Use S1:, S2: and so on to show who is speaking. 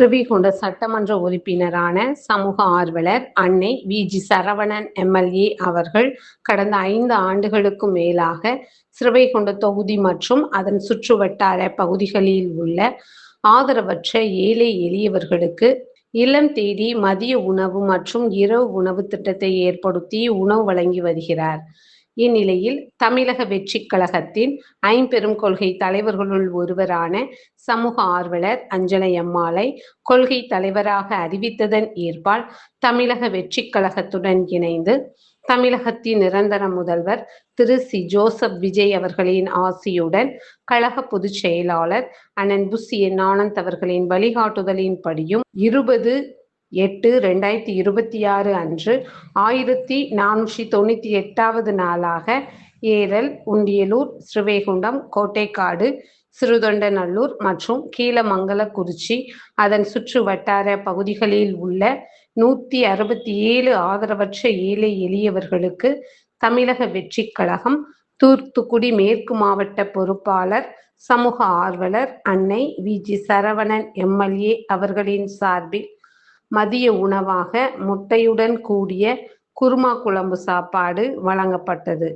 S1: ஸ்ரீவைகுண்ட சட்டமன்ற உறுப்பினரான சமூக ஆர்வலர் அன்னை வி.ஜி. சரவணன் எம்.எல்.ஏ. அவர்கள் கடந்த 5 ஆண்டுகளுக்கும் மேலாக ஸ்ரீவைகுண்ட தொகுதி மற்றும் அதன் சுற்றுவட்டார பகுதிகளில் உள்ள ஆதரவற்ற ஏழை எளியவர்களுக்கு இல்லம் தேடி மதிய உணவு மற்றும் இரவு உணவு திட்டத்தை ஏற்படுத்தி உணவு வழங்கி வருகிறார். இந்நிலையில் தமிழக வெற்றிக் கழகத்தின் ஐம்பெரும் கொள்கை தலைவர்களுள் ஒருவரான சமூக ஆர்வலர் அஞ்சலை அம்மாளை கொள்கை தலைவராக அறிவித்ததன் ஏற்பால் தமிழக வெற்றிக் கழகத்துடன் இணைந்து தமிழகத்தின் நிரந்தர முதல்வர் திரு சி. ஜோசப் விஜய் அவர்களின் ஆசியுடன் கழக பொதுச் செயலாளர் அண்ணன் புஷ் என். ஆனந்த் அவர்களின் வழிகாட்டுதலின்படியும் 20/8/2026 அன்று 1498வது நாளாக ஏரல், உண்டியலூர், ஸ்ரீவைகுண்டம், கோட்டைக்காடு, சிறுதொண்டநல்லூர் மற்றும் கீழமங்கலக்குறிச்சி அதன் சுற்று வட்டார பகுதிகளில் உள்ள 167 ஆதரவற்ற ஏழை எளியவர்களுக்கு தமிழக வெற்றிக் கழகம் தூத்துக்குடி மேற்கு மாவட்ட பொறுப்பாளர் சமூக ஆர்வலர் அன்னை வி.ஜி. சரவணன் எம்.எல்.ஏ. அவர்களின் சார்பில் மதிய உணவாக முட்டையுடன் கூடிய குருமா குழம்பு சாப்பாடு வழங்கப்பட்டது.